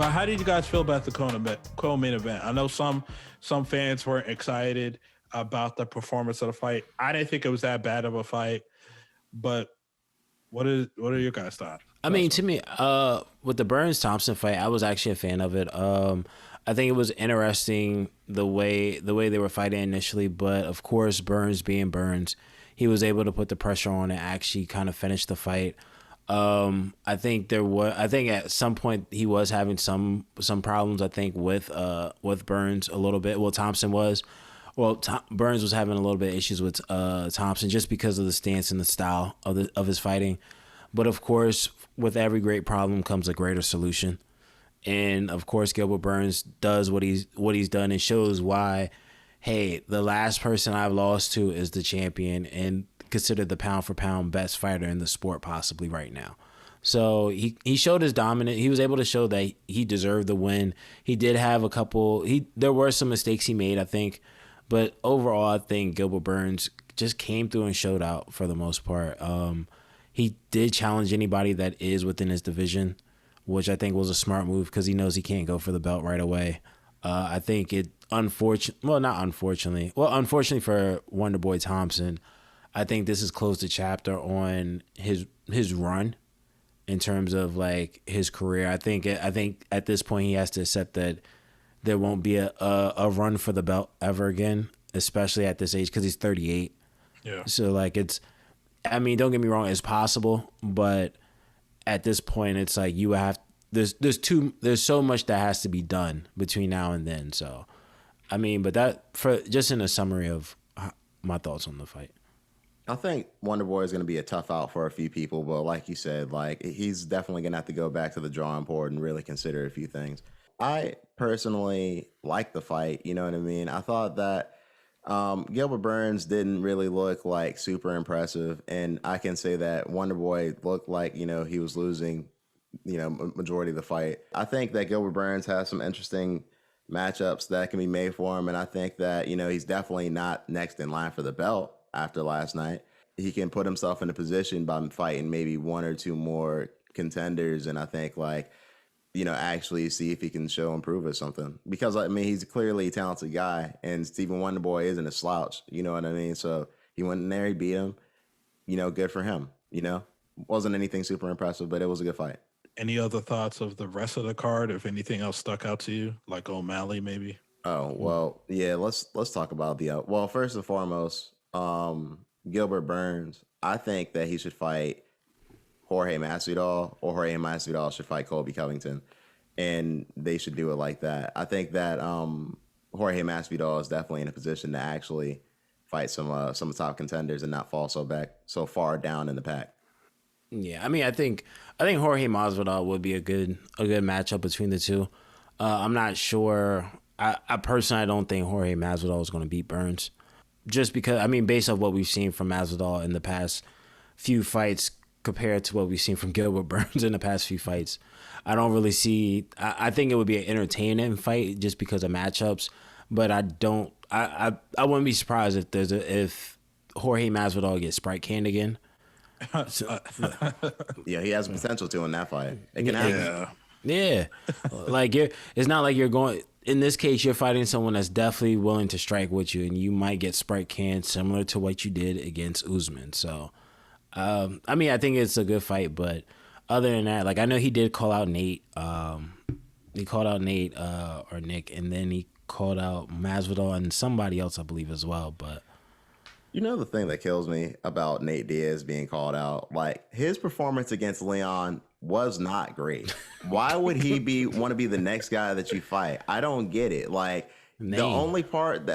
But how did you guys feel about the co-main event? I know some fans weren't excited about the performance of the fight. I didn't think it was that bad of a fight, but what are your guys' thoughts? I mean, to me, with the Burns Thompson fight, I was actually a fan of it. I think it was interesting the way they were fighting initially, but of course, Burns being Burns, he was able to put the pressure on and actually kind of finish the fight. I think at some point he was having some problems. I think with Burns a little bit. Well, Thompson was. Well, Burns was having a little bit of issues with Thompson just because of the stance and the style of his fighting. But of course, with every great problem comes a greater solution. And of course, Gilbert Burns does what he's done and shows why. Hey, the last person I've lost to is the champion and considered the pound for pound best fighter in the sport possibly right now. So he showed his dominance. He was able to show that he deserved the win. He did have there were some mistakes he made, I think, but overall I think Gilbert Burns just came through and showed out for the most part. He did challenge anybody that is within his division, which I think was a smart move because he knows he can't go for the belt right away. I think unfortunately for Wonderboy Thompson, I think this has closed the chapter on his run in terms of like his career. I think at this point he has to accept that there won't be a run for the belt ever again, especially at this age because he's 38. Yeah. So like don't get me wrong, it's possible, but at this point it's like there's so much that has to be done between now and then. So, I mean, but that for just in a summary of my thoughts on the fight. I think Wonder Boy is going to be a tough out for a few people, but like you said, like he's definitely going to have to go back to the drawing board and really consider a few things. I personally like the fight. You know what I mean? I thought that Gilbert Burns didn't really look like super impressive, and I can say that Wonder Boy looked like he was losing, majority of the fight. I think that Gilbert Burns has some interesting matchups that can be made for him, and I think that he's definitely not next in line for the belt after last night. He can put himself in a position by fighting maybe one or two more contenders, and I think actually see if he can show improve or something. Because I mean, he's clearly a talented guy, and Stephen Wonderboy isn't a slouch. You know what I mean? So he went in there, he beat him. Good for him. Wasn't anything super impressive, but it was a good fight. Any other thoughts of the rest of the card? If anything else stuck out to you, like O'Malley, maybe? Oh well, yeah. Let's talk about well. First and foremost, Gilbert Burns. I think that he should fight Jorge Masvidal, or Jorge Masvidal should fight Colby Covington, and they should do it like that. I think that Jorge Masvidal is definitely in a position to actually fight some top contenders and not fall so far down in the pack. Yeah, I mean, I think Jorge Masvidal would be a good matchup between the two. I'm not sure. I personally don't think Jorge Masvidal is going to beat Burns, just because I mean, based on what we've seen from Masvidal in the past few fights compared to what we've seen from Gilbert Burns in the past few fights, I don't really see. I think it would be an entertaining fight just because of matchups, but I don't. I wouldn't be surprised if Jorge Masvidal gets Sprite canned again. Yeah, he has potential to in that fight. It can happen. Yeah. Like it's not like you're going. In this case, you're fighting someone that's definitely willing to strike with you, and you might get Sprite canned similar to what you did against Usman. So, I mean, I think it's a good fight, but other than that, like I know he did call out Nate. He called out Nate or Nick, and then he called out Masvidal and somebody else, I believe, as well. But the thing that kills me about Nate Diaz being called out, like his performance against Leon was not great. Why would he want to be the next guy that you fight? I don't get it. Like the only part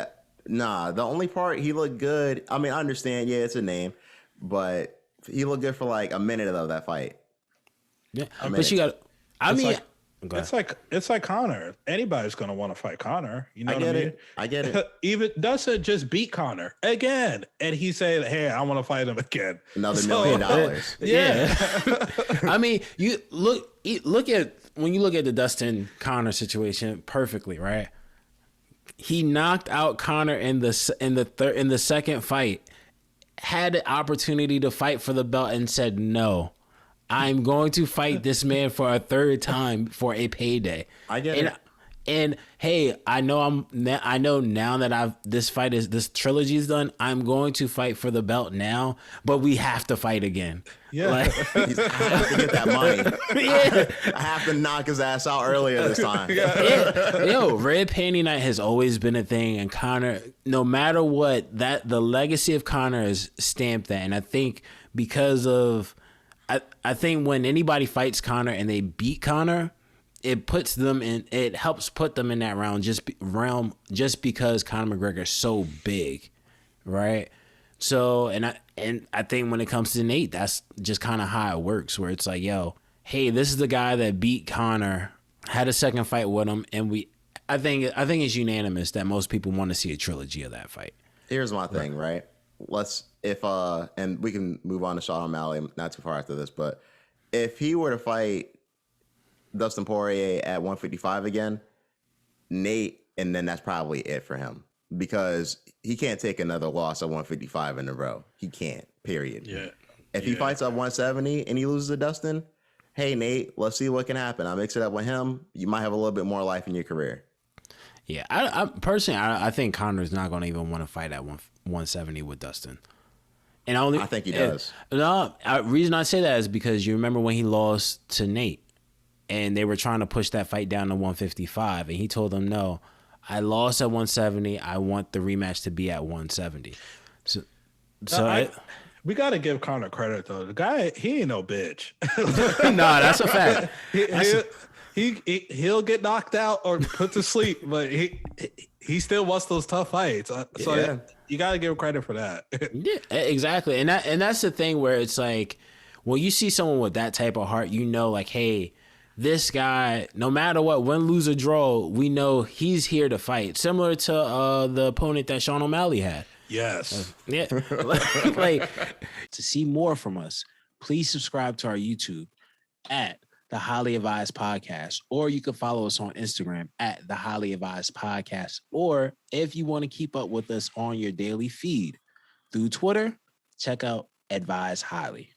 he looked good. I mean, I understand. Yeah, it's a name, but he looked good for like a minute of that fight. Yeah, but you got. It's like Conor. Anybody's going to want to fight Conor. You know what I mean? I get it. Even Dustin just beat Conor again, and he said, "Hey, I want to fight him again." Another $1 million. Yeah. I mean, you look at when you look at the Dustin Conor situation perfectly, right? He knocked out Conor in the second fight, had the opportunity to fight for the belt, and said no. I'm going to fight this man for a third time for a payday. I get it. And hey, I know now that this trilogy is done, I'm going to fight for the belt now, but we have to fight again. Yeah. I have to get that money. Yeah. I have to knock his ass out earlier this time. Yo, Red Panty Night has always been a thing, and Conor, no matter what, the legacy of Conor is stamped that. And I think because of, I think when anybody fights Conor and they beat Conor, it helps put them in that realm just because Conor McGregor is so big, right? So, and I think when it comes to Nate, that's just kind of how it works, where it's like, yo, hey, this is the guy that beat Conor, had a second fight with him, and I think it's unanimous that most people want to see a trilogy of that fight. Here's my thing, right? And we can move on to Sean O'Malley not too far after this, but if he were to fight Dustin Poirier at 155 again, Nate, and then that's probably it for him, because he can't take another loss at 155 in a row. He can't, period. Yeah. If he fights at 170 and he loses to Dustin, hey, Nate, let's see what can happen. I'll mix it up with him. You might have a little bit more life in your career. Yeah, I personally, I think Conor's not going to even want to fight at 170 with Dustin. And I think he does. Reason I say that is because you remember when he lost to Nate, and they were trying to push that fight down to 155, and he told them, no, I lost at 170. I want the rematch to be at 170. We got to give Conor credit, though. The guy, he ain't no bitch. No, that's a fact. He'll get knocked out or put to sleep, but he still wants those tough fights. So you got to give him credit for that. Yeah, exactly. And that's the thing where it's like, when you see someone with that type of heart, you know, like, hey, this guy, no matter what, win, lose, or draw, we know he's here to fight. Similar to the opponent that Sean O'Malley had. Yes. Yeah. Like, to see more from us, please subscribe to our YouTube at The Highly Advised Podcast, or you can follow us on Instagram at The Highly Advised Podcast, or if you want to keep up with us on your daily feed through Twitter, check out Advise Highly.